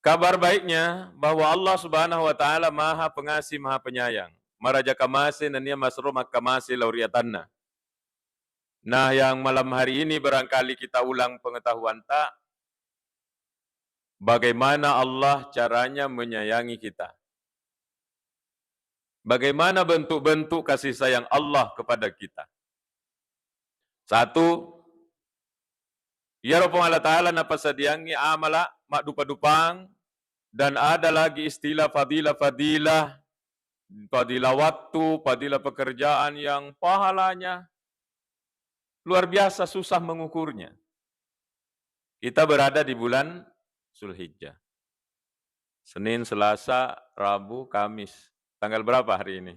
Kabar baiknya bahwa Allah Subhanahu wa taala Maha Pengasih, Maha Penyayang. Maraja kamasi nania masruma kamasi lauriatanna. Nah, yang malam hari ini barangkali kita ulang pengetahuan tak bagaimana Allah caranya menyayangi kita. Bagaimana bentuk-bentuk kasih sayang Allah kepada kita. Satu, ya Rabbul Allah Ta'ala napasadiangi amala mak dupa-dupang, dan ada lagi istilah fadilah-fadilah, fadilah waktu, fadilah pekerjaan yang pahalanya luar biasa susah mengukurnya. Kita berada di bulan Zulhijjah. Senin, Selasa, Rabu, Kamis. Tanggal berapa hari ini?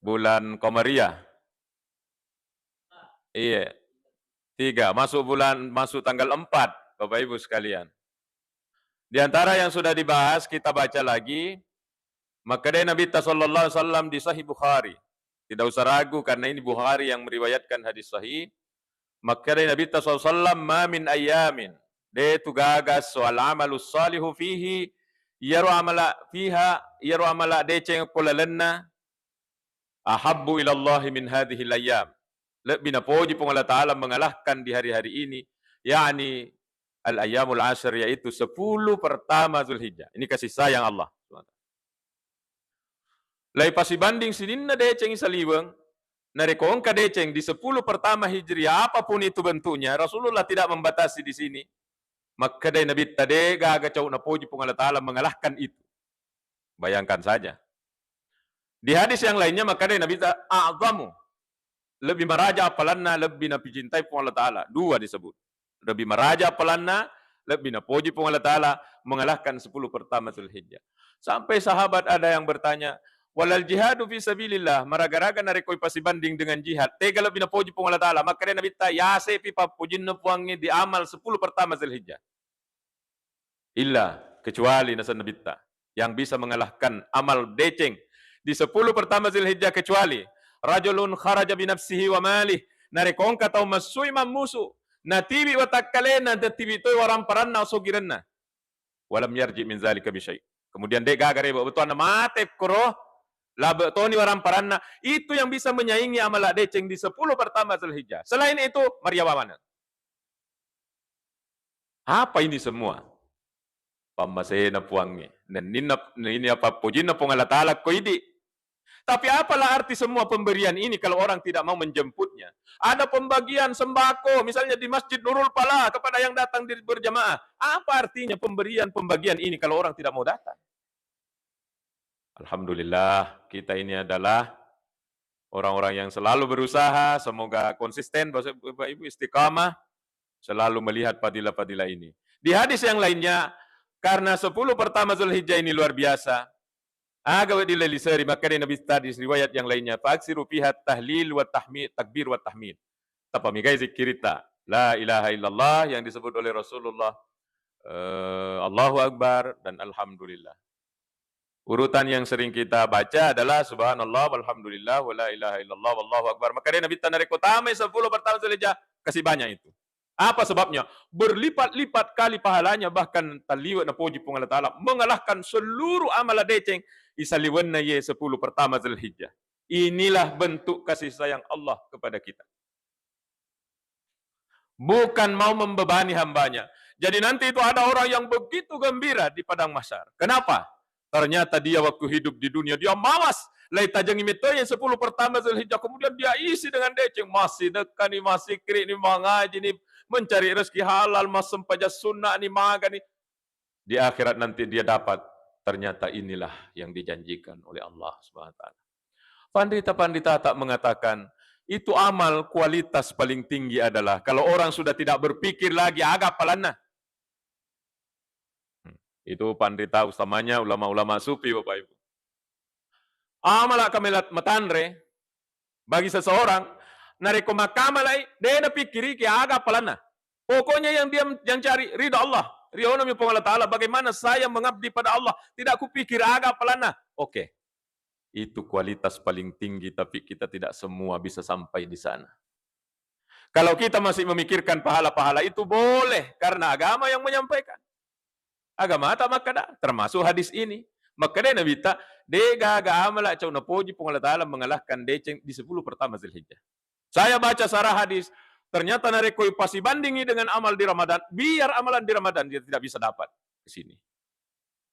Bulan Komariah. Iya. 3. Masuk tanggal 4, Bapak Ibu sekalian. Di antara yang sudah dibahas, kita baca lagi. Maka dari Nabi sallallahu alaihi wasallam di Sahih Bukhari. Tidak usah ragu karena ini Bukhari yang meriwayatkan hadis sahih. Maka dari Nabi sallallahu alaihi wasallam, "Ma min ayamin de tugagas wal amalus salihu fihi yaru amala fiha yaru amala de ceng kulalanna ahabbu ila Allah min hadhihi al-ayyam." Lebih napoji pun Allah Ta'ala mengalahkan di hari-hari ini, yakni al-ayyamul ashr, yaitu 10 pertama Zulhijjah. Ini kasih sayang Allah. Lai pasibanding sininna deceng isaliweng, narekong kadeceng di 10 pertama Hijriah, apapun itu bentuknya, Rasulullah tidak membatasi di sini. Maka dari Nabi tade gagacau napoji pun Allah Ta'ala mengalahkan itu. Bayangkan saja. Di hadis yang lainnya, maka dari Nabi a'zamu, lebih meraja apalanna, lebih nabi cintai pun Allah Ta'ala. 2 disebut. Lebih meraja apalanna, lebih napoji pun Allah Ta'ala, mengalahkan 10 pertama Zulhijjah. Sampai sahabat ada yang bertanya, walal jihadu fi sabilillah, maragaraga narekoi pasibanding dengan jihad. Tega lebih napoji pun Allah Ta'ala. Maka dia Nabi ta, ya sepi papujin napuangnya di amal 10 pertama Zulhijjah. Illa, kecuali nasa Nabi ta, yang bisa mengalahkan amal deceng di 10 pertama Zulhijjah, kecuali rajulun kharaja binafsihi wa malih, narekong katau masui mamusu, natibi wa takkalena, natibi toy waramparanna usugiranna, walam yarji min zalika bisyai. Kemudian dia gagare betul na mate kuro, labe toni waramparanna, itu yang bisa menyaingi amal deceng di 10 pertama Zulhijjah. Selain itu, mariawawana. Apa ini semua? Pamasena puangnya. Dan ini apa pujina pungala talak ko idi. Tapi apalah arti semua pemberian ini kalau orang tidak mau menjemputnya? Ada pembagian sembako, misalnya di Masjid Nurul Falah kepada yang datang berjamaah. Apa artinya pembagian ini kalau orang tidak mau datang? Alhamdulillah, kita ini adalah orang-orang yang selalu berusaha, semoga konsisten, Bapak Ibu istiqamah, selalu melihat fadilah-fadilah ini. Di hadis yang lainnya, karena 10 pertama Zulhijjah ini luar biasa, agaw dilelisari, maka dari Nabi tadi riwayat yang lainnya, faaksiru fiha tahlil wa tahmid, takbir wa tahmid. Tapamigay zikirita, la ilaha illallah yang disebut oleh Rasulullah, Allahu Akbar dan Alhamdulillah. Urutan yang sering kita baca adalah subhanallah walhamdulillah wa la ilaha illallah wallahu akbar. Maka dia Nabi tanah rekotame 10 pertama Zulhijjah, kasih banyak itu. Apa sebabnya? Berlipat-lipat kali pahalanya, bahkan taliwat na puji pung Allah Ta'ala mengalahkan seluruh amal deceng isaliwan na ye 10 pertama Zulhijjah. Inilah bentuk kasih sayang Allah kepada kita. Bukan mau membebani hambanya. Jadi nanti itu ada orang yang begitu gembira di padang mahsyar. Kenapa? Ternyata dia waktu hidup di dunia, dia mawas. Lai tajang imito yang 10 pertama Zulhijjah. Kemudian dia isi dengan deceng. Masih dekat nih, masih kiri nih, mengaji nih, mencari rezeki halal, masem pajak sunnah nih, maga nih. Di akhirat nanti dia dapat. Ternyata inilah yang dijanjikan oleh Allah SWT. Pandita-pandita tak mengatakan, itu amal kualitas paling tinggi adalah kalau orang sudah tidak berpikir lagi agak palana. Itu pandita utamanya ulama-ulama sufi, Bapak Ibu. Amala kamilat matanre bagi seseorang nareko makamalai dia na pikiri ki agak palana. Pokoknya yang dia cari ridha Allah. Ridha Allah Allah Ta'ala, bagaimana saya mengabdi pada Allah, tidak kupikir agak palana. Oke. Itu kualitas paling tinggi, tapi kita tidak semua bisa sampai di sana. Kalau kita masih memikirkan pahala-pahala itu boleh, karena agama yang menyampaikan. Agama tak makada, termasuk hadis ini. Maka dia Nabi tak, dia gaga amala cau napoji pun Allah Ta'ala mengalahkan deceng di 10 pertama Zulhijjah. Saya baca sarah hadis, ternyata narekoi pasti bandingi dengan amal di Ramadan, biar amalan di Ramadan dia tidak bisa dapat ke sini.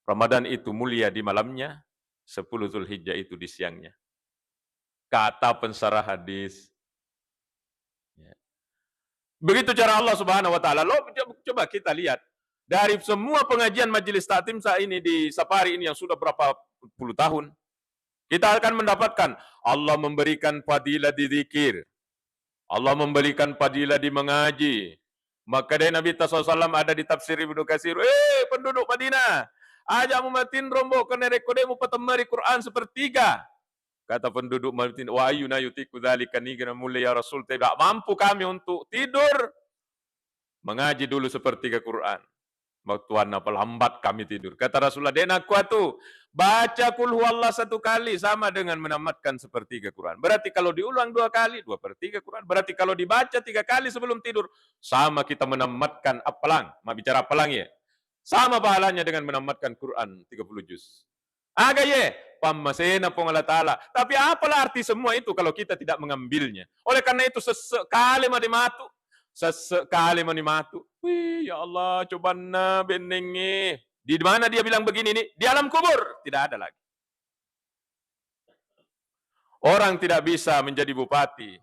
Ramadan itu mulia di malamnya, 10 Zulhijjah itu di siangnya. Kata pensarah hadis. Begitu cara Allah Subhanahu wa taala. Coba kita lihat dari semua pengajian majelis taklim saat ini di Safari ini yang sudah berapa puluh tahun, kita akan mendapatkan Allah memberikan fadilah di zikir. Allah memberikan fadilah di mengaji. Maka dari Nabi SAW ada di tafsir Ibnu Katsir, penduduk Madinah, aja mumatin rombo kene rekodemu patemari Quran sepertiga. Kata penduduk Madinah, wa ayyuna yutiku dzalika nigna mulia ya Rasul, tidak mampu kami untuk tidur. Mengaji dulu sepertiga Quran. Waktu apa lambat kami tidur. Kata Rasulullah, "Den aku atuh baca kul huwallah 1 kali sama dengan menamatkan sepertiga Quran." Berarti kalau diulang 2 kali, 2/3 Quran. Berarti kalau dibaca 3 kali sebelum tidur, sama kita menamatkan apalang. Ma bicara apalang ya. Sama pahalanya dengan menamatkan Quran 30 juz. Aga ye, pamasena pong Allah Ta'ala. Tapi apalah arti semua itu kalau kita tidak mengambilnya. Oleh karena itu sesekali madimatu. Sesekali menimatu. Wih, ya Allah, coba na benenge. Di mana dia bilang begini nih? Di alam kubur. Tidak ada lagi. Orang tidak bisa menjadi bupati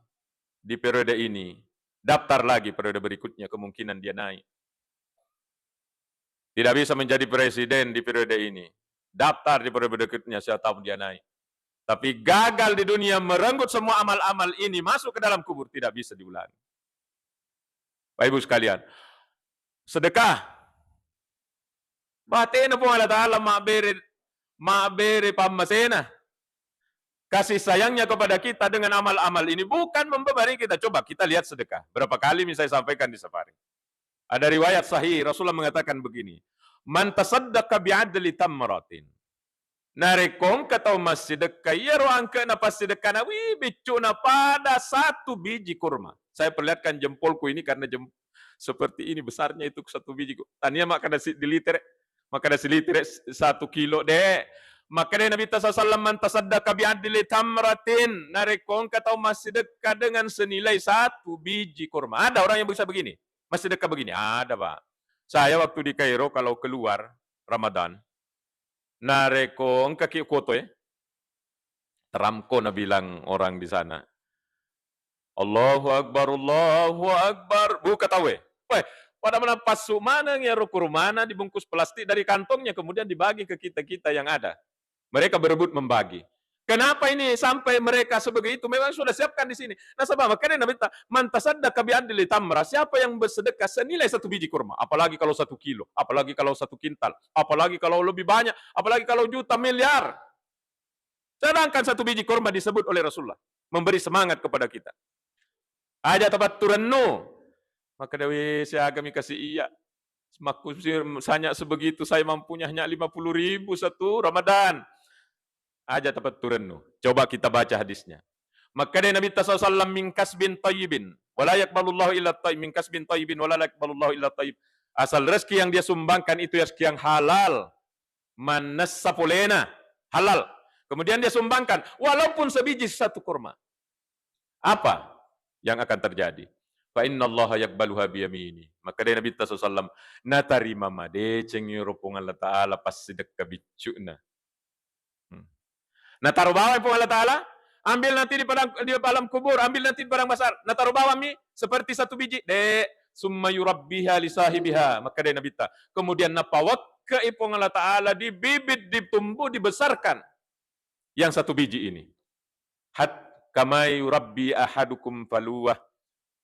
di periode ini. Daftar lagi periode berikutnya, kemungkinan dia naik. Tidak bisa menjadi presiden di periode ini. Daftar di periode berikutnya, saya tahu dia naik. Tapi gagal di dunia merenggut semua amal-amal ini masuk ke dalam kubur. Tidak bisa diulangi. Bapak Ibu sekalian, sedekah. Batena po Allah Ta'ala ma'bere pamasena. Kasih sayangnya kepada kita dengan amal-amal ini bukan membebani kita. Coba kita lihat sedekah. Berapa kali saya sampaikan di Safari. Ada riwayat sahih, Rasulullah mengatakan begini. Man tasaddaqa bi'adli tamratin. Narekong katau mas sedekah. Ya ruangka na pas sedekah na. Wih, bicu na pada 1 biji kurma. Saya perlihatkan jempolku ini karena seperti ini besarnya itu 1 biji. Tania maka ada diliter. Maka ada seliter 1 kilo deh. Maka dari Nabi SAW mantasaddaqa bi'adli tamratin. Narekong katau mas sedekah dengan senilai 1 biji kurma. Ada orang yang bisa begini. Mas sedekah begini. Ada Pak. Saya waktu di Kairo kalau keluar Ramadan. Narekong kaki koto ya. Teramko na bilang orang di sana. Allahu Akbar, Allahu Akbar. Buka tahu ya. Pada mana pasu mana ya kurmana dibungkus plastik dari kantongnya kemudian dibagi ke kita-kita yang ada. Mereka berebut membagi. Kenapa ini sampai mereka sebegitu? Memang sudah siapkan di sini. Nah, sebab makanya Nabi man tasaddaqa bi'adli tamra, siapa yang bersedekah senilai 1 biji kurma, apalagi kalau 1 kilo, apalagi kalau 1 kintal, apalagi kalau lebih banyak, apalagi kalau juta miliar. Sedangkan 1 biji kurma disebut oleh Rasulullah, memberi semangat kepada kita. Aja tempat turenno. Maka dewi saya agami kasih iya. Semaku sanya sebegitu saya mampunya hanya 50.000 satu Ramadan. Aja tempat turenno. Coba kita baca hadisnya. Maka dari Nabi SAW min kasbin tayyibin. Wala yakbalullahu illa tayyib. Min kasbin tayyibin. Wala yakbalullahu illa tayyib. Asal rezeki yang dia sumbangkan itu rezeki yang halal. Man nassafulena. Halal. Kemudian dia sumbangkan. Walaupun sebiji 1 kurma. Apa yang akan terjadi? Fa innallaha yaqbaluha biyamini. Maka dari Nabi SAW, natarima made cengi ropong Allah Ta'ala pas sedekah bicuna. Nataruh bawah pun Allah Ta'ala, ambil nanti di dalam kubur, ambil nanti di padang besar. Nataruh bawah mi seperti 1 biji. Summa yurabbiha li sahibiha. Maka dari Nabi Ta. Kemudian napawak ke ipong Allah Ta'ala dibibit, ditumbuh, dibesarkan. Yang 1 biji ini. Hat kamai yurabbi ahadukum faluwah.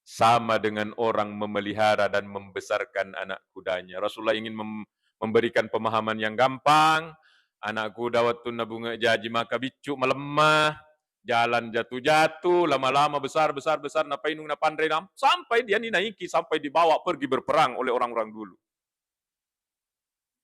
Sama dengan orang memelihara dan membesarkan anak kudanya. Rasulullah ingin memberikan pemahaman yang gampang. Anak kuda waktu nabunga jaji maka bicu melemah. Jalan jatuh-jatuh, lama-lama besar, napainung napandre sampai dia dinaiki, sampai dibawa pergi berperang oleh orang-orang dulu.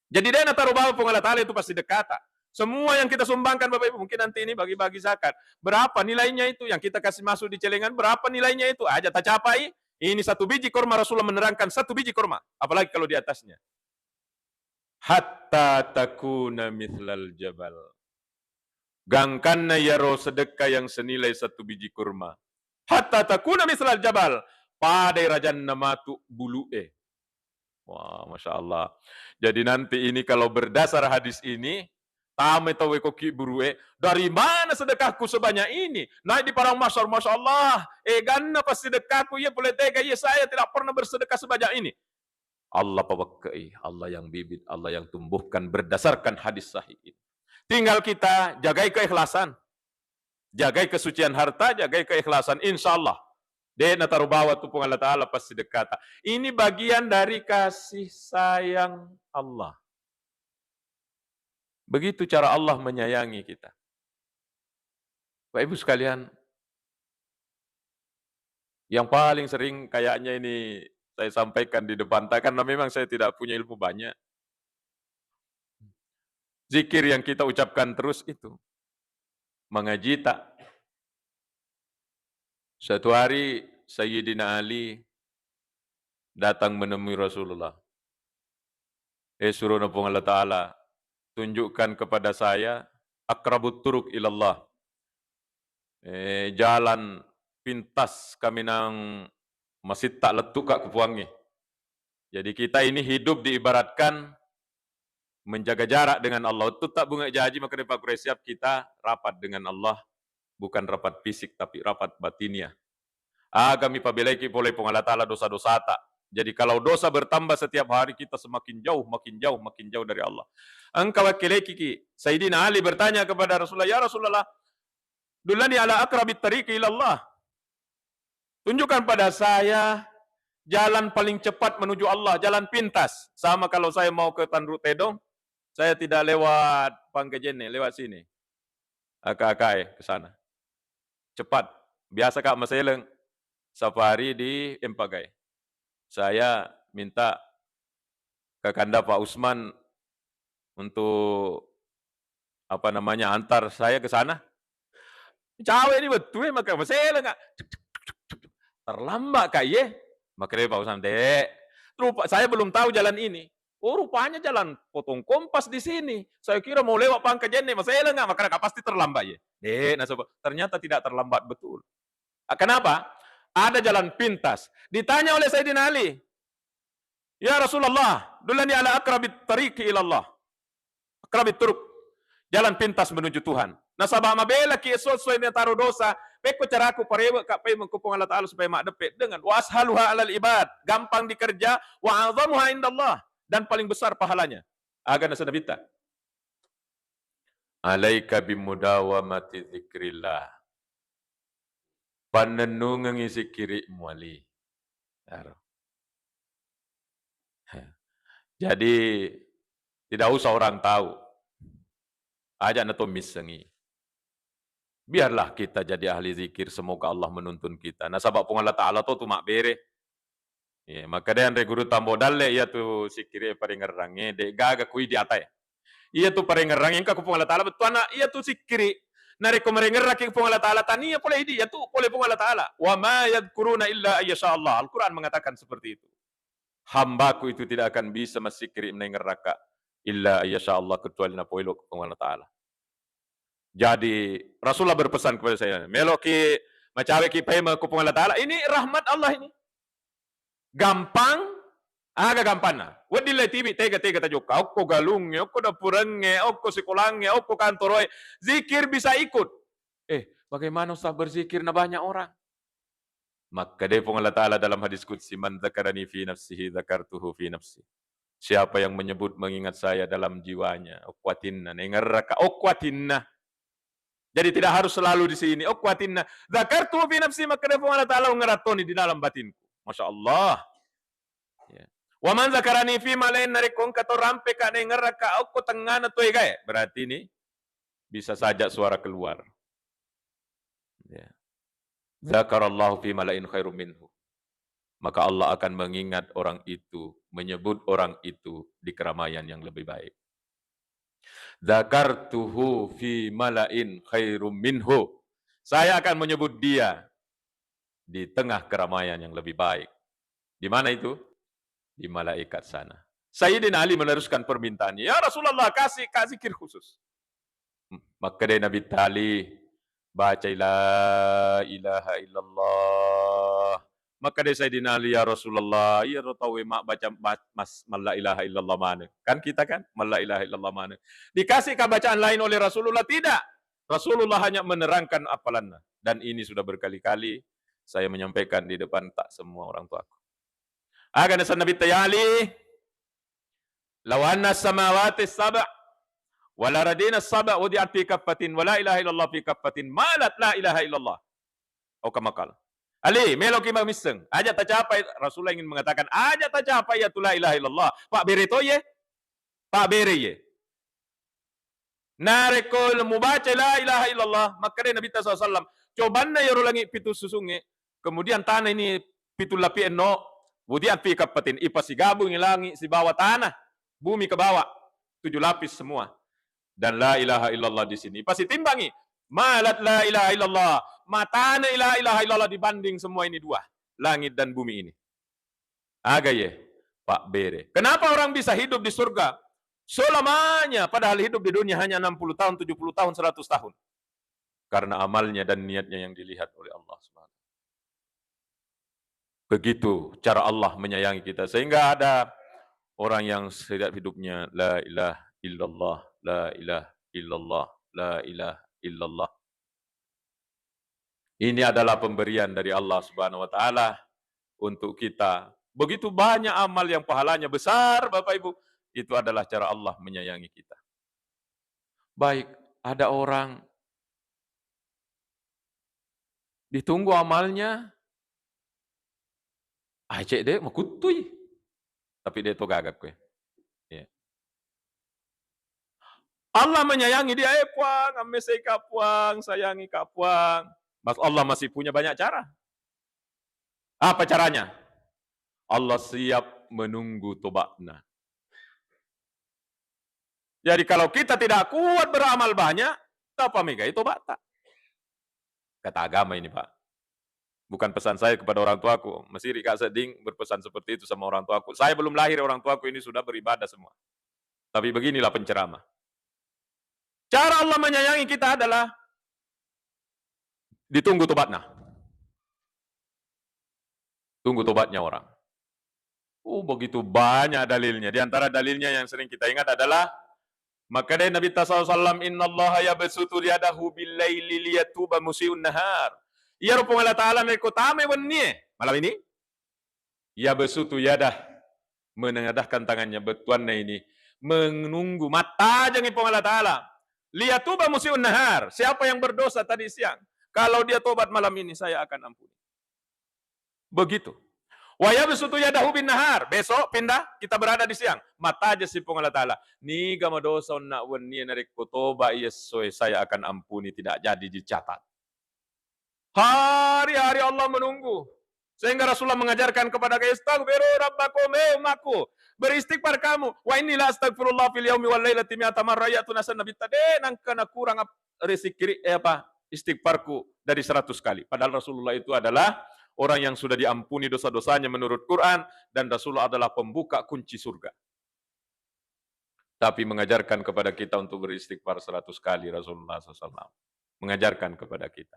Jadi dia taruh bawa pengalat Allah itu pasti dekata. Semua yang kita sumbangkan Bapak Ibu, mungkin nanti ini bagi-bagi zakat. Berapa nilainya itu? Yang kita kasih masuk di celengan, berapa nilainya itu? Aja tak capai, Ini satu biji kurma, Rasulullah menerangkan satu biji kurma. Apalagi kalau di atasnya. Hatta takuna mithlal jabal. Gangkanna yaro sedekah yang senilai satu biji kurma. Hatta takuna mithlal jabal. Padai rajan namatu bulu'e. Wah, Masya Allah. Jadi nanti ini kalau berdasar hadis ini, tame tawe koki burue, dari mana sedekahku sebanyak ini? Naik di parang masyar, Masya Allah. Ganna pas sedekahku, ya boleh tega, ya saya tidak pernah bersedekah sebanyak ini. Allah pawakai, Allah yang bibit, Allah yang tumbuhkan berdasarkan hadis sahih ini. Tinggal kita jagai keikhlasan. Jagai kesucian harta, jagai keikhlasan. Insya Allah. Dia natarubawa tupung Allah Ta'ala pasti dekata. Ini bagian dari kasih sayang Allah. Begitu cara Allah menyayangi kita. Bapak Ibu sekalian, yang paling sering kayaknya ini saya sampaikan di depan, karena memang saya tidak punya ilmu banyak. Zikir yang kita ucapkan terus itu. Mengaji tak. Suatu hari Sayyidina Ali datang menemui Rasulullah. Suruh nabung Allah Ta'ala, tunjukkan kepada saya akrabut turuk ilallah. Jalan pintas kami nang masih tak letuk kak kepuangi. Jadi kita ini hidup diibaratkan menjaga jarak dengan Allah. Itu tak bunga jaji, maka Pak siap kita rapat dengan Allah. Bukan rapat fisik, tapi rapat batinnya. Kami pabeleki boleh pengalat ta'ala dosa-dosa tak. Jadi kalau dosa bertambah setiap hari, kita semakin jauh, makin jauh, makin jauh dari Allah. Engkau wakileki, Sayyidina Ali bertanya kepada Rasulullah, ya Rasulullah, dulani ala akrabit tariqi ilallah. Tunjukkan pada saya jalan paling cepat menuju Allah, jalan pintas. Sama kalau saya mau ke Tanru Tedong, saya tidak lewat Pangkejene, lewat sini. Akai ke sana. Cepat. Biasa Kak Maseleng, safari di Empagai. Saya minta ke Kanda Pak Usman untuk antar saya ke sana. Cawe ini betul maka Maseleng Kak. Terlambat Kak ye. Maka Pak Usman, Dek, saya belum tahu jalan ini. Oh, rupanya jalan potong kompas di sini. Saya kira mau lewat Pangkejene, Maseleng nggak, maka pasti terlambat ya. Ternyata tidak terlambat betul. Kenapa? Ada jalan pintas. Ditanya oleh Sayyidina Ali, ya Rasulullah, dulani ala akrabit tariqi ilallah. Akrabit turuk. Jalan pintas menuju Tuhan. Nasabah mabela ki sesuai dengan taruh dosa. Peko caraku parewa kak pay mengkupung Allah Ta'ala supaya mak depet dengan washaluha alal ibad. Gampang dikerja. Wa azamuha indallah. Dan paling besar pahalanya. Agak nasa nabita. Alaika bimudawamati zikrillah. Panenungang isi kiri muali. Jadi tidak usah orang tahu. Ajak nato misengi. Biarlah kita jadi ahli zikir. Semoga Allah menuntun kita. Nah sabab pun Allah Ta'ala tu mak bere. Ya, maka dia andre guru tambo dalle ia tu sikiri paringerange de gaga kui di atai. Ia tu paringerange ka kupung Allah Ta'ala betul anak ia tu sikiri. Nari ko merengerra ki kupung Allah Ta'ala tania boleh idi ia tu boleh pung Allah Ta'ala. Wa ma yadhkuruna illa ayyasha Allah. Al-Quran mengatakan seperti itu. Hambaku itu tidak akan bisa masikiri menengerraka illa ayyasha Allah kecuali na poilo kupung Allah Ta'ala. Jadi Rasulullah berpesan kepada saya, meloki macawe ki pema kupung Allah Ta'ala, ini rahmat Allah ini. Gampang, agak gampang na. Wadilai tibi tega tajuk. Okko galungnya, okko dapurangnya, okko sekolahnya, okko kantornya. Zikir bisa ikut. Bagaimana Ustaz berzikir na banyak orang? Maka dia Allah Ta'ala dalam hadis qudsi, man zakarani fi nafsihi zakartuhu fi nafsi. Siapa yang menyebut mengingat saya dalam jiwanya, okwatinna, nengarraka, okwatinna. Jadi tidak harus selalu di sini. Okwatinna, zakartuhu fi nafsi, maka dia Allah Ta'ala mengeratoni di dalam batinku. Masya Allah. Ya. Wa man zakarani fi malain narikong kato rampe ka nengarraka, okko tengah na toy gaya. Berarti ini bisa saja suara keluar. Ya. Zakarallahu fi malain khairum minhu. Maka Allah akan mengingat orang itu, menyebut orang itu di keramaian yang lebih baik. Zakartuhu fi malain khairum minhu. Saya akan menyebut dia di tengah keramaian yang lebih baik. Di mana itu? Di malaikat sana. Sayyidina Ali meneruskan permintaannya. Ya Rasulullah, kasih zikir khusus. Maka dia Nabi Tali baca la ilaha illallah. Maka dia Sayyidina Ali, ya Rasulullah, ya tahu mak baca mas la ilaha illallah mana? Kan kita kan la ilaha illallah mana? Dikasihkah bacaan lain oleh Rasulullah? Tidak. Rasulullah hanya menerangkan apalannya. Dan ini sudah berkali-kali saya menyampaikan di depan tak semua orang tuaku. Akan Nabi Tayali, lawanna samawati sab' wala radina sab' wudi'at fi kaffatin wala ilaha illallah fi kaffatin malat la ilaha illallah. Oh kamakal. Ali, melo ki miseng. Aja tak capai, Rasulullah ingin mengatakan, aja tak capai ya tu la ilaha illallah. Pak bere to ye? Pak bere ye. Narekol mubaca la ilaha illallah, maka dia Nabi SAW, cobanna ya ulangi pitu susungi, kemudian tanah ini pitu lapi eno, wudi'at fi kaffatin, ipa si gabung ilangi si bawah tanah, bumi ke bawah, 7 lapis semua. Dan la ilaha illallah di sini pasti timbangi. Malat la ilaha illallah. Matana la ilaha illallah dibanding semua ini dua. Langit dan bumi ini. Aga ye, Pak Bere. Kenapa orang bisa hidup di surga selamanya padahal hidup di dunia hanya 60 tahun, 70 tahun, 100 tahun? Karena amalnya dan niatnya yang dilihat oleh Allah Subhanahu. Begitu cara Allah menyayangi kita. Sehingga ada orang yang setiap hidupnya la ilaha illallah, la ilaha illallah, la ilaha illallah. Ini adalah pemberian dari Allah Subhanahu wa taala untuk kita. Begitu banyak amal yang pahalanya besar, Bapak Ibu. Itu adalah cara Allah menyayangi kita. Baik, ada orang ditunggu amalnya, cek deh makutui. Tapi dia tu gagap ke. Ya. Allah menyayangi dia, puang, amesai kapuang, sayangi kapuang. Mas Allah masih punya banyak cara. Apa caranya? Allah siap menunggu tobatnya. Jadi kalau kita tidak kuat beramal banyak, apa megai tobat tak? Kata agama ini, Pak. Bukan pesan saya kepada orang tuaku. Mesti Rika Seding berpesan seperti itu sama orang tuaku. Saya belum lahir, orang tuaku ini sudah beribadah semua. Tapi beginilah penceramah. Cara Allah menyayangi kita adalah ditunggu tobatnya. Tunggu tobatnya orang. Begitu banyak dalilnya. Di antara dalilnya yang sering kita ingat adalah maka dari Nabi SAW, Inna Allah yabsutu yadahu bil-laili liyatuba musii'un nahar. Ya Rabbul Allah Ta'ala mereka tame wenni. Malam ini, yabsutu yadah, menengadahkan tangannya, betuannya ini, menunggu, mata jangan Allah Ta'ala. Liyatuba musii'un nahar. Siapa yang berdosa tadi siang, kalau dia tobat malam ini, saya akan ampuni. Begitu. Wa yabsutu yadahu bin nahar. Besok pindah, kita berada di siang. Mata aja si Allah Ta'ala. Ni gama dosa nak wenni narik kotoba yesoy saya akan ampuni, tidak jadi dicatat. Hari-hari Allah menunggu. Sehingga Rasulullah mengajarkan kepada kita, astaghfiru rabbakum umaku. Beristighfar kamu. Wa inni la astaghfirullah fil yaumi wal lailati mi'ata marra ya tunasan nabi tade nang kana kurang rezeki istighfarku dari 100 kali. Padahal Rasulullah itu adalah orang yang sudah diampuni dosa-dosanya menurut Quran, dan Rasulullah adalah pembuka kunci surga. Tapi mengajarkan kepada kita untuk beristighfar 100 kali Rasulullah SAW. Mengajarkan kepada kita.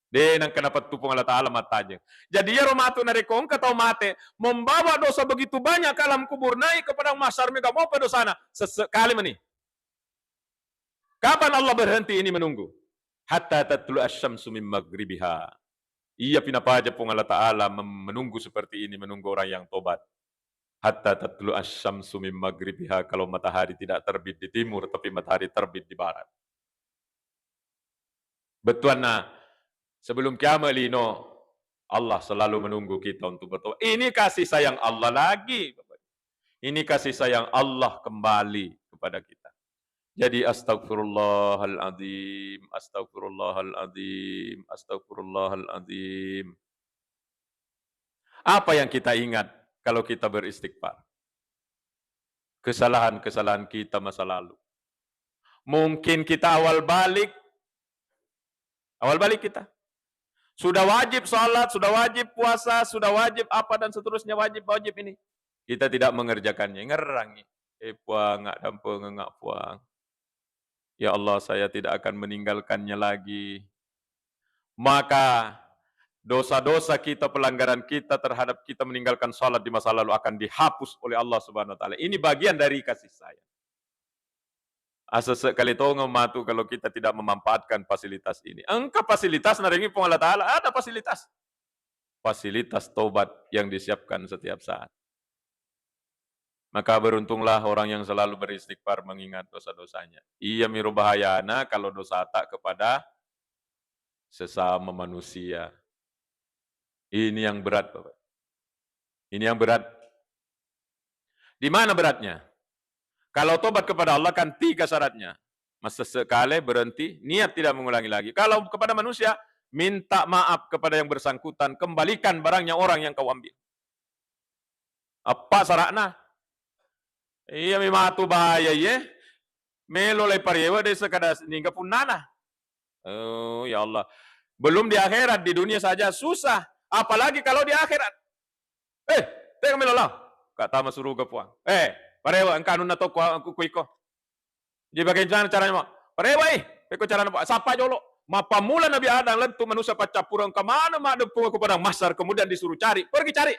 Denang kenapa tupung Allah Ta'ala matanya. Jadi ya romatu narekong katau mate, membawa dosa begitu banyak ke alam kubur, naik kepada mahsyar mega mau pada dosana. Sesekali meni. Kapan Allah berhenti ini menunggu? Hatta tatlu asyamsu min maghribiha. Ia pinapaja pun Allah Ta'ala menunggu seperti ini, menunggu orang yang tobat. Hatta tatlu asyamsu min maghribiha, kalau matahari tidak terbit di timur, tapi matahari terbit di barat. Betuana, sebelum kiamat lino, Allah selalu menunggu kita untuk bertobat. Ini kasih sayang Allah lagi. Ini kasih sayang Allah kembali kepada kita. Jadi astagfirullahaladzim, astagfirullahaladzim, astagfirullahaladzim. Apa yang kita ingat kalau kita beristighfar? Kesalahan-kesalahan kita masa lalu. Mungkin kita awal balik kita. Sudah wajib salat, sudah wajib puasa, sudah wajib apa dan seterusnya wajib-wajib ini. Kita tidak mengerjakannya, ngerangi. Puang, ngak dampo, ngak puang. Ya Allah, saya tidak akan meninggalkannya lagi. Maka dosa-dosa kita, pelanggaran kita terhadap kita meninggalkan salat di masa lalu akan dihapus oleh Allah Subhanahu wa taala. Ini bagian dari kasih sayang. Asa sekali tahu ngematu kalau kita tidak memanfaatkan fasilitas ini. Engkau fasilitas naringi pun Allah Ta'ala, ada fasilitas. Fasilitas tobat yang disiapkan setiap saat. Maka beruntunglah orang yang selalu beristighfar mengingat dosa-dosanya. Ia miru bahayana kalau dosa tak kepada sesama manusia. Ini yang berat, Bapak. Ini yang berat. Di mana beratnya? Kalau tobat kepada Allah kan 3 syaratnya. Masa sekali berhenti, niat tidak mengulangi lagi. Kalau kepada manusia, minta maaf kepada yang bersangkutan, kembalikan barangnya orang yang kau ambil. Apa syaratnya? Iya memang tu bahaya ya. Melo lepar yewa de sekadar ningga punana. Oh ya Allah. Belum di akhirat, di dunia saja susah. Apalagi kalau di akhirat. Tengok melo lah. Kata masuruh ke puang. Parewa engkau na to kuiko. Jadi bagaimana caranya? Parewa peko cara apa? Sapa jolo. Mapamula Nabi Adam lentu manusia pacapurang ke mana madep ke padang masar kemudian disuruh cari. Pergi cari.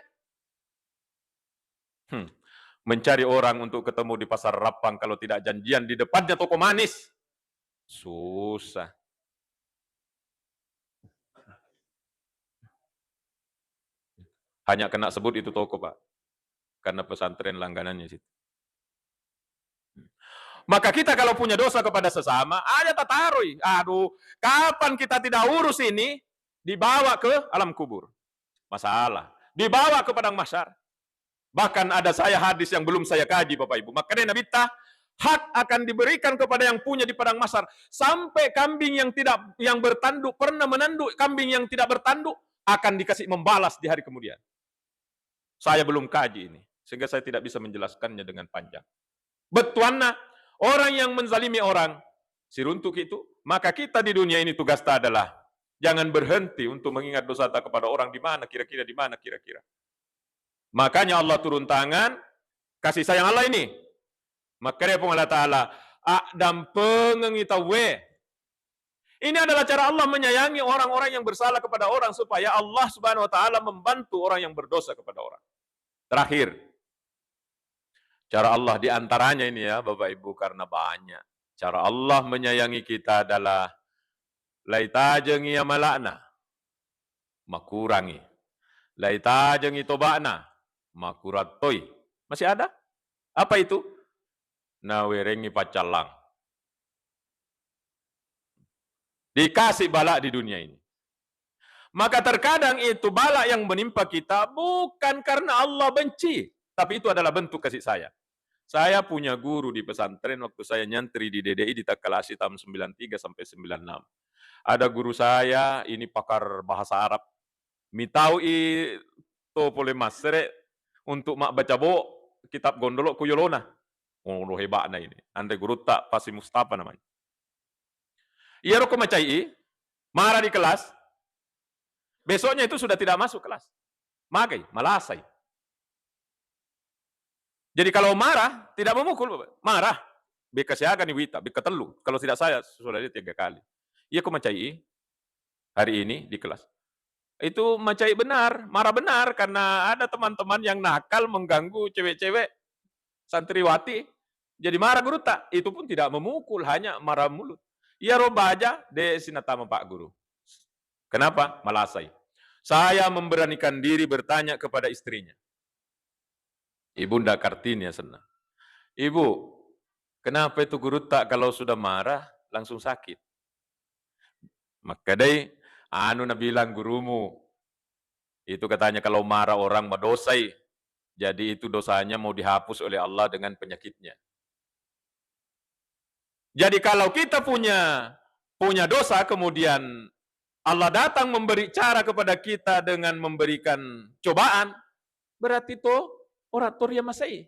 Mencari orang untuk ketemu di pasar Rapang kalau tidak janjian di depannya toko manis. Susah. Hanya kena sebut itu toko, Pak. Karena pesantren langganannya situ. Maka kita kalau punya dosa kepada sesama, ada tatarui. Aduh, kapan kita tidak urus ini, dibawa ke alam kubur. Masalah. Dibawa ke padang mahsyar. Bahkan ada saya hadis yang belum saya kaji, Bapak Ibu. Makanya Nabi hak akan diberikan kepada yang punya di padang mahsyar. Sampai kambing yang bertanduk, pernah menanduk kambing yang tidak bertanduk, akan dikasih membalas di hari kemudian. Saya belum kaji ini. Sehingga saya tidak bisa menjelaskannya dengan panjang. Betuanna, orang yang menzalimi orang, siruntuk itu, maka kita di dunia ini tugas kita adalah jangan berhenti untuk mengingat dosa kita kepada orang di mana kira-kira. Makanya Allah turun tangan, kasih sayang Allah ini. Makanya pun Allah Ta'ala, dan pengengitawe. Ini adalah cara Allah menyayangi orang-orang yang bersalah kepada orang, supaya Allah Subhanahu Wa Ta'ala membantu orang yang berdosa kepada orang. Terakhir, cara Allah diantaranya ini ya Bapak Ibu, karena banyak. Cara Allah menyayangi kita adalah laita jengi amalakna, makurangi. Laita jengi tobakna, makuratoi. Masih ada? Apa itu? Nawerengi pacalang. Dikasih balak di dunia ini. Maka terkadang itu balak yang menimpa kita bukan karena Allah benci, tapi itu adalah bentuk kasih sayang. Saya punya guru di pesantren waktu saya nyantri di DDI di Takalasi tahun 93 sampai 96. Ada guru saya, ini pakar bahasa Arab. Mitau to pole masere untuk mak baca bo kitab gondolo kuyolona. Oh hebatnya ini. Ande guru tak pasti Mustafa namanya. Ia roko macai, marah di kelas. Besoknya itu sudah tidak masuk kelas. Magai, malasai. Jadi kalau marah, tidak memukul. Marah. Beka siaga nih wita, beka telu. Kalau tidak saya, sudah dia 3 kali. Ia ko macai hari ini di kelas. Itu macai benar, marah benar. Karena ada teman-teman yang nakal mengganggu cewek-cewek santriwati. Jadi marah guru tak. Itu pun tidak memukul, hanya marah mulut. Ia roba aja, de sinatama Pak Guru. Kenapa? Malasai. Saya memberanikan diri bertanya kepada istrinya. Ibunda Kartini ya senang. Ibu, kenapa itu guru tak kalau sudah marah langsung sakit? Maka deh, bilang gurumu. Itu katanya kalau marah orang mendosai. Jadi itu dosanya mau dihapus oleh Allah dengan penyakitnya. Jadi kalau kita punya dosa kemudian Allah datang memberi cara kepada kita dengan memberikan cobaan, berarti itu oratoria masai.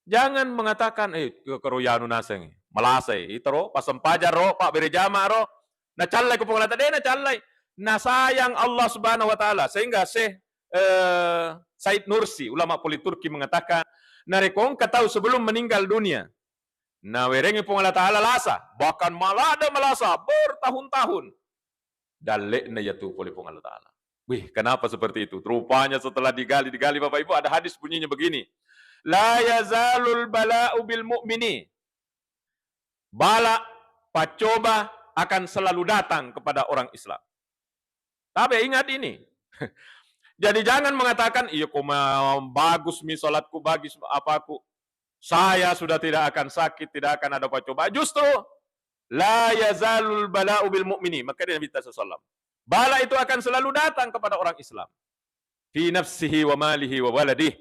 Jangan mengatakan, keroyanu naseng, malasai, itu ro, pasampajar ro, pak berjama ro, na callay ko pong tadi, na callay. Nah sayang Allah Subhanahu wa taala sehingga Syekh Said Nursi, ulama Politurki mengatakan, narekong katau sebelum meninggal dunia. Nah werengi pun Allah Ta'ala lasa, bahkan malah ada melasa bertahun-tahun. Dalekna yaitu oleh pun Allah Ta'ala. Wih, kenapa seperti itu? Rupanya setelah digali Bapak Ibu ada hadis bunyinya begini. La yazalul bala'u bil mu'mini. Bala, pacoba akan selalu datang kepada orang Islam. Tapi ingat ini. Jadi jangan mengatakan, iya kok bagus mi salatku, bagus apaku. Saya sudah tidak akan sakit, tidak akan ada pacoba. Justru, la yazalul bala'u bil mu'mini. Maka Nabi SAW. Bala itu akan selalu datang kepada orang Islam. Fi nafsihi wa malihi wa waladih.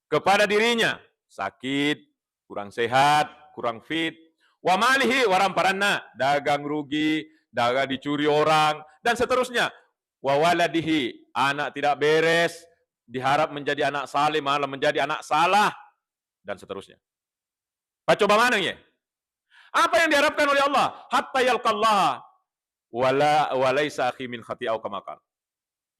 Kepada dirinya. Sakit, kurang sehat, kurang fit. Wa malihi waramparana. Dagang rugi, dagang dicuri orang, dan seterusnya. Wa waladihi. Anak tidak beres, diharap menjadi anak saleh, malah menjadi anak salah, dan seterusnya. Pacoba mana ya? Apa yang diharapkan oleh Allah? Hatta yalqallaha walaisa akhi min khati'au kama qala.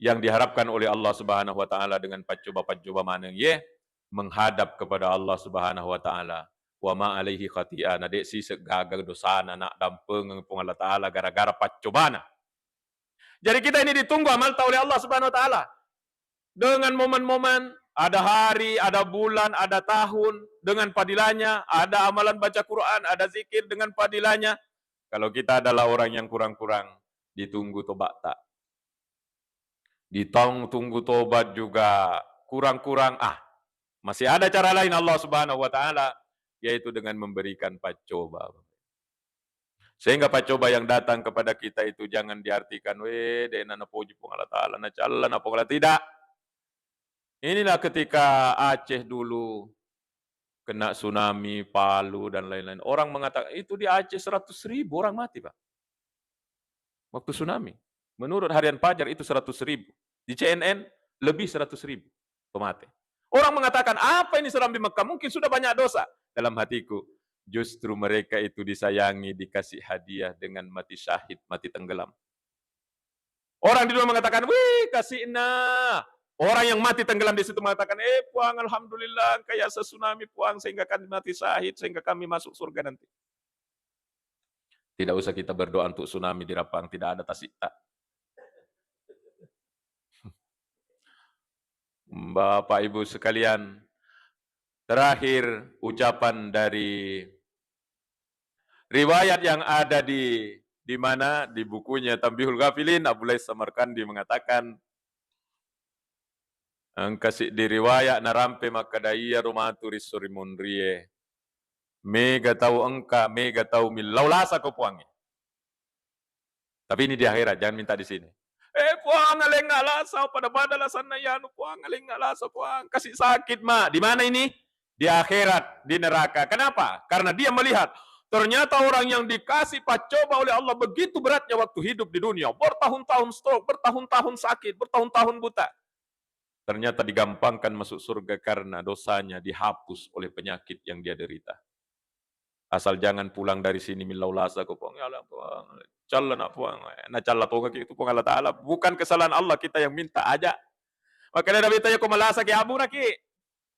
Yang diharapkan oleh Allah Subhanahu wa taala dengan pacoba mana ya? Menghadap kepada Allah Subhanahu wa taala. Wa ma alaihi khati'a, nadek si segagal dosana nak dampeng pung Allah taala gara-gara pacobana. Jadi kita ini ditunggu amal oleh Allah Subhanahu wa taala. Dengan momen-momen, ada hari, ada bulan, ada tahun dengan padilannya, ada amalan baca Quran, ada zikir dengan padilannya. Kalau kita adalah orang yang kurang-kurang, ditunggu tobat tak. Ditunggu tobat juga kurang-kurang. Masih ada cara lain Allah Subhanahu wa taala, yaitu dengan memberikan pacoba. Sehingga pacoba yang datang kepada kita itu jangan diartikan, dena na puji pung Allah taala, na callan na pung Allah, tidak. Inilah ketika Aceh dulu kena tsunami, Palu, dan lain-lain. Orang mengatakan, itu di Aceh 100.000 orang mati, Pak. Waktu tsunami. Menurut harian Fajar itu 100.000. Di CNN, lebih 100.000 pemati. Orang mengatakan, apa ini seram di Mekah? Mungkin sudah banyak dosa. Dalam hatiku, justru mereka itu disayangi, dikasih hadiah dengan mati syahid, mati tenggelam. Orang di dunia mengatakan, wih, kasih nah. Orang yang mati tenggelam di situ mengatakan, puang, alhamdulillah, kayak tsunami puang, sehingga kami mati syahid, sehingga kami masuk surga nanti. Tidak usah kita berdoa untuk tsunami di Rapang, tidak ada tasita. Bapak Ibu sekalian, terakhir ucapan dari riwayat yang ada di mana di bukunya Tambihul Ghafilin, Abulais Samarkandi mengatakan, kasih diriwayat narampe makadaiya rumaturis surimunrie. Mega tahu engka, mega tahu milaulasa ko puangi. Tapi ini di akhirat, jangan minta di sini. Puang aleng alasa pada badala sana ya puang aleng alasa puang kasih sakit mak. Di mana ini? Di akhirat, di neraka. Kenapa? Karena dia melihat ternyata orang yang dikasih pacoba oleh Allah begitu beratnya waktu hidup di dunia, bertahun-tahun stroke, bertahun-tahun sakit, bertahun-tahun buta. Ternyata digampangkan masuk surga karena dosanya dihapus oleh penyakit yang dia derita. Asal jangan pulang dari sini milaulasa ko puang ya Allah puang. Callan puang. Na calla puang itu puang Allah taala. Bukan kesalahan Allah, kita yang minta aja. Makanya Nabi tanya ko malasa ki abu raki.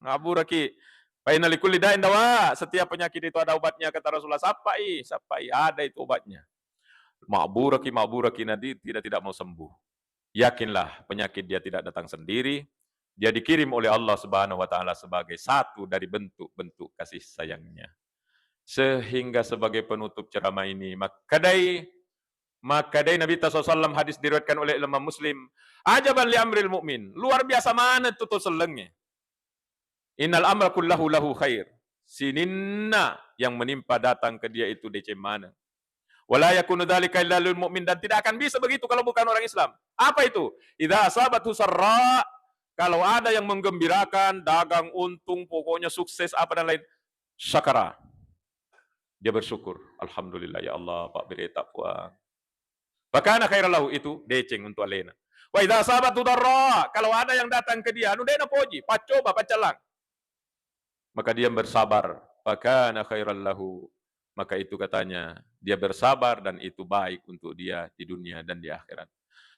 Abu raki. Paina likulli da'in dawa. Setiap penyakit itu ada obatnya kata Rasulullah. Sapai, ada itu obatnya. Ma'buraki nadi tidak mau sembuh. Yakinlah penyakit dia tidak datang sendiri. Dia dikirim oleh Allah Subhanahu wa taala sebagai satu dari bentuk-bentuk kasih sayangnya. Sehingga sebagai penutup ceramah ini, makadai Nabi SAW hadis diriwayatkan oleh Imam Muslim, ajaban li amril mu'min, luar biasa mana tutul selengnya. Innal amra kullahu lahu khair. Sininna yang menimpa datang ke dia itu DC mana. Wala yakunu dzalika illa lil mu'min, dan tidak akan bisa begitu kalau bukan orang Islam. Apa itu? Idza asabathu sarra, kalau ada yang menggembirakan, dagang untung, pokoknya sukses apa dan lain, syakara. Dia bersyukur. Alhamdulillah ya Allah, Pak berita puang. Bakana khairalahu, itu deceng untuk alena. Wa idza asabathu darra, kalau ada yang datang ke dia, anu dena poji, pacoba pacalang. Maka dia bersabar. Bakana khairallahu, maka itu katanya dia bersabar dan itu baik untuk dia di dunia dan di akhirat.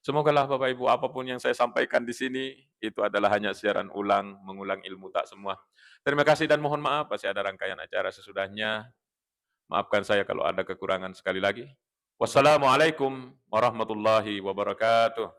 Semogalah Bapak Ibu, apapun yang saya sampaikan di sini, itu adalah hanya siaran ulang, mengulang ilmu tak semua. Terima kasih dan mohon maaf, masih ada rangkaian acara sesudahnya. Maafkan saya kalau ada kekurangan sekali lagi. Wassalamualaikum warahmatullahi wabarakatuh.